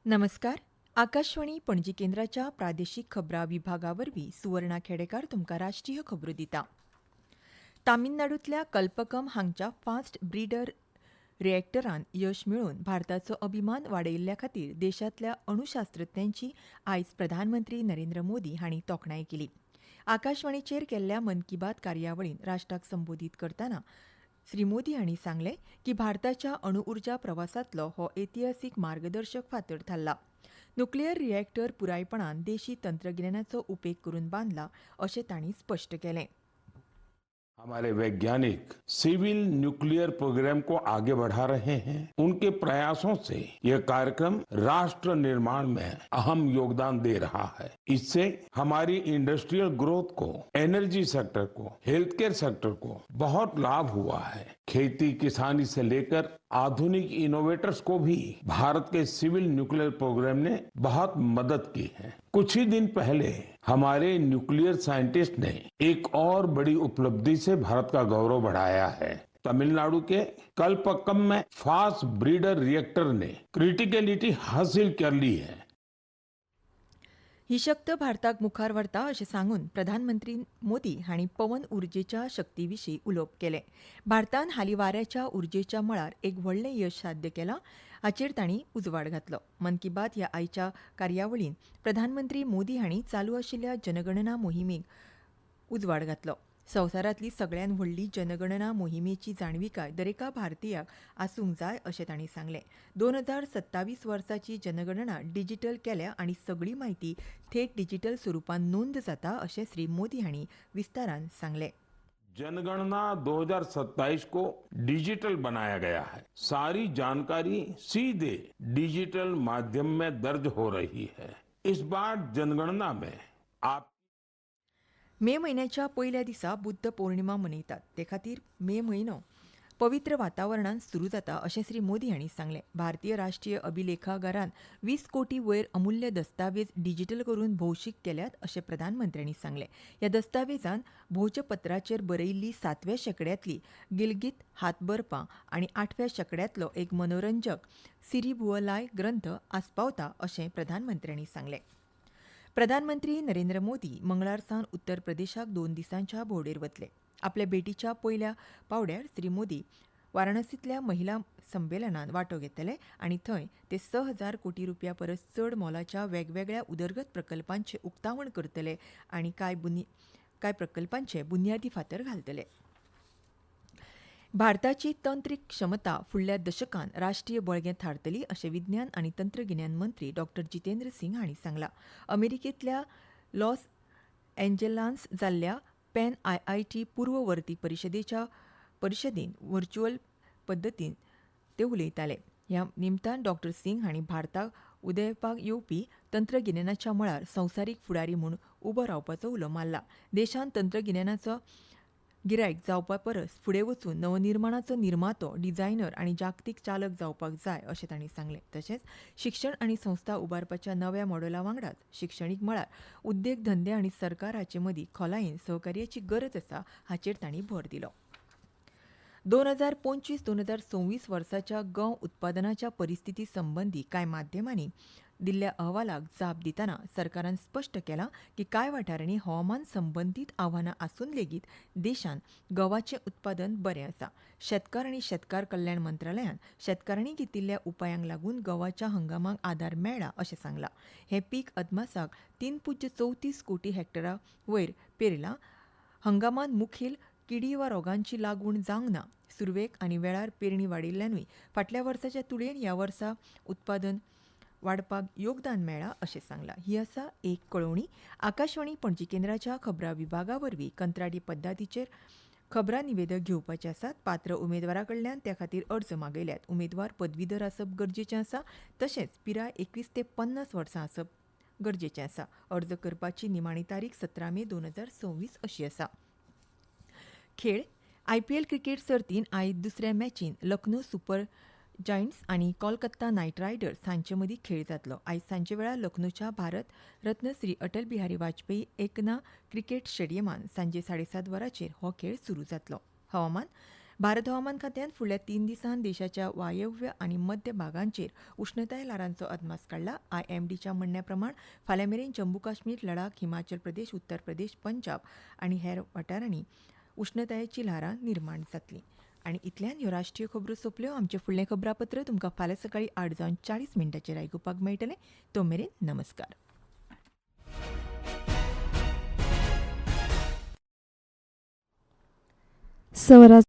नमस्कार. आकाशवाणी पणजी केंद्राच्या प्रादेशीक खबरां विभागावरवीं सुवर्णा खेडेकार तुमकां राष्ट्रीय खबरो दिता. तामिळनाडूंतल्या कल्पकम हांगच्या फास्ट ब्रिडर रिएक्टरान यश मेळोवन भारताचो अभिमान वाडयिल्ल्या खातीर देशांतल्या अणुशास्त्रज्ञांची आयज प्रधानमंत्री नरेंद्र मोदी हांणी तोखणाय केली. आकाशवाणीचेर केल्ल्या मन की बात कार्यावळीन राष्ट्राक संबोधीत करतना श्री मोदी हांणी सांगलें की भारताच्या अणुऊर्जा प्रवासांतलो हो ऐतिहासीक मार्गदर्शक फातर थारला. न्युक्लियर रिएक्टर पुरायपणान देशी तंत्रगिन्यानाचो उपेग करून बांदला अशें तांणी स्पश्ट केलें. हमारे वैज्ञानिक सिविल न्यूक्लियर प्रोग्राम को आगे बढ़ा रहे हैं। उनके प्रयासों से यह कार्यक्रम राष्ट्र निर्माण में अहम योगदान दे रहा है। इससे हमारी इंडस्ट्रियल ग्रोथ को, एनर्जी सेक्टर को, हेल्थ केयर सेक्टर को बहुत लाभ हुआ है। खेती किसानी से लेकर आधुनिक इनोवेटर्स को भी भारत के सिविल न्यूक्लियर प्रोग्राम ने बहुत मदद की है। कुछ ही दिन पहले हमारे न्यूक्लियर साइंटिस्ट ने एक और बड़ी उपलब्धि से भारत का गौरव बढ़ाया है। तमिलनाडु के कल्पक्कम में फास्ट ब्रीडर रिएक्टर ने क्रिटिकलिटी हासिल कर ली है। ही शक्त भारताक मुखार व्हरता अशें सांगून प्रधानमंत्री मोदी हांणी पवन उर्जेच्या शक्तीविशीं उलोवप केलें. भारतान हालीं वाऱ्याच्या उर्जेच्या मळार एक व्हडलें यश साध्य केलां हाचेर तांणी उजवाड घातलो. मन की बात ह्या आयच्या कार्यावळीन प्रधानमंत्री मोदी हांणी चालू आशिल्ल्या जनगणना मोहिमेक उजवाड घातलो. संवसारांतली सगळ्यांत व्हडली जनगणना मोहिमेची जाणविकाय दरेका भारतीयाक आसूंक जाय अशें तांणी सांगलें. 2027 वर्साची जनगणना डिजिटल केल्या आनी सगळी म्हायती थेट डिजिटल स्वरुपान नोंद जाता अशें श्री मोदी हांणी विस्तारान सांगलें. जनगणना 2027 को डिजिटल बनाया गया है। सारी जानकारी सीधे डिजिटल माध्यम में दर्ज हो रही है। इस बार जनगणना में आप मे म्हयन्याच्या पयल्या दिसा बुद्ध पौर्णिमा मनयतात. ते खातीर मे म्हयनो पवित्र वातावरणान सुरू जाता अशें श्री मोदी हांणी सांगलें. भारतीय राष्ट्रीय अभिलेखागारान 20 कोटी वयर अमुल्य दस्तावेज डिजिटल करून भौशीक केल्यात अशें प्रधानमंत्र्यांनी सांगलें. ह्या दस्तावेजान भोजपत्राचेर बरयिल्ली 7व्या शेंकड्यांतली गिलगीत हातबरपां आनी 8व्या शेंकड्यांतलो एक मनोरंजक सिरिबुअलाय ग्रंथ आस्पावता अशें प्रधानमंत्र्यांनी सांगलें. प्रधानमंत्री नरेंद्र मोदी मंगळार सावन उत्तर प्रदेशाक 2 दिसांच्या भोंवडेर वतले. आपल्या भेटीच्या पयल्या पावड्यार श्री मोदी वाराणसींतल्या महिला संमेलनात वांटो घेतले आनी थंय ते 6,000 कोटी रुपया परस चड मोलाच्या वेगवेगळ्या उदरगत प्रकल्पांचे उक्तावण करतले आनी कांय प्रकल्पांचे बुन्यादी फातर घालतले. भारताची तंत्रीक क्षमता फुडल्या दशकांत राष्ट्रीय बळगें थारतली अशें विज्ञान आनी तंत्रगिन्यान मंत्री डॉ. जितेंद्र सिंग हांणी सांगलां. अमेरिकेंतल्या लॉस एंजेलान्स जाल्ल्या पॅन IIT पूर्ववर्ती परिशदेन व्हर्च्युअल पद्दतीन ते उलयताले. ह्या निमतान डॉ. सिंग हांणी भारताक उदेवपाक येवपी तंत्रगिन्यानाच्या मळार संवसारीक फुडारी म्हूण उबो रावपाचो उलो मारला. देशान तंत्रगिन्यानाचो गिरायक जावपा परस फुडें वचून नवनिर्माणाचो निर्मातो, डिझायनर आनी जागतीक चालक जावपाक जाय अशें तांणी सांगलें. तशेंच शिक्षण आनी संस्था उबारपाच्या नव्या मॉडेला वांगडाच शिक्षणीक मळार उद्देग धंदे आनी सरकार हाचे मदीं खोलायेन सहकार्याची गरज आसा हाचेर तांणी भर दिलो. 2025-2026 वर्साच्या गंव उत्पादनाच्या परिस्थिती संबंधी कांय माध्यमांनी दिल्ल्या अहवालाक जाप दितना सरकारान स्पश्ट केलां की कांय वाठारांनी हवामान संबंदीत आव्हानां आसून लेगीत देशांत गंवाचें उत्पादन बरें आसा. शेतकार आनी शेतकार कल्याण मंत्रालयान शेतकारांनी घेतिल्ल्या उपायांक लागून गंवाच्या हंगामाक आदार मेळ्ळा अशें सांगलां. हें पीक अदमासाक 3.34 कोटी हेक्टरा वयर पेरलां. हंगामान मुखेल किडी वा रोगांची लागवण जावंक ना. सुरवेक आनी वेळार पेरणी वाडिल्ल्यानूय फाटल्या वर्साच्या तुळेन ह्या वर्सा उत्पादन वाडपाक योगदान मेळ्ळां अशें सांगलां. ही आसा एक कळोवणी. आकाशवाणी पणजी केंद्राच्या खबरां विभागा वरवीं कंत्राटी पद्दतीचेर खबरां निवेदक घेवपाचे आसात. पात्र उमेदवारा कडल्यान त्या खातीर अर्ज मागयल्यात. उमेदवार पदवीधर आसप गरजेचें आसा. तशेंच पिराय 21 ते 50 वर्सां आसप गरजेचें आसा. अर्ज करपाची निमाणी तारीख 17 मे 2026 अशी आसा. खेळ IPL क्रिकेट सर्तीन आयज दुसऱ्या मॅचीन लखनौ सुपर जायंट्स आनी कोलकाता नायट रायडर्स हांचे मदीं खेळ जातलो. आयज सांजे वेळार लखनौच्या भारत रत्न श्री अटल बिहारी वाजपेयी एकना क्रिकेट स्टेडियमान सांजे 7:30 वरांचेर हो खेळ सुरू जातलो. हवामान भारत हवामान खात्यान फुडल्या 3 दिसांत देशाच्या वायव्य आनी मध्य भागांचेर उश्णताय ल्हारांचो अदमास काडला. IMDच्या म्हणण्या प्रमाण फाल्यां मेरेन जम्मू काश्मीर, लडाख, हिमाचल प्रदेश, उत्तर प्रदेश, पंजाब आनी हेर वाठारांनी उश्णतायेची ल्हारां निर्माण जातलीं. आनी इतल्यान ह्यो राष्ट्रीय खबरो सोंपल्यो. आमचें फुडलें खबरापत्र तुमकां फाल्यां सकाळीं 8:40 आयकुपाक मेळटलें. तो मेरेन नमस्कार. स्वराज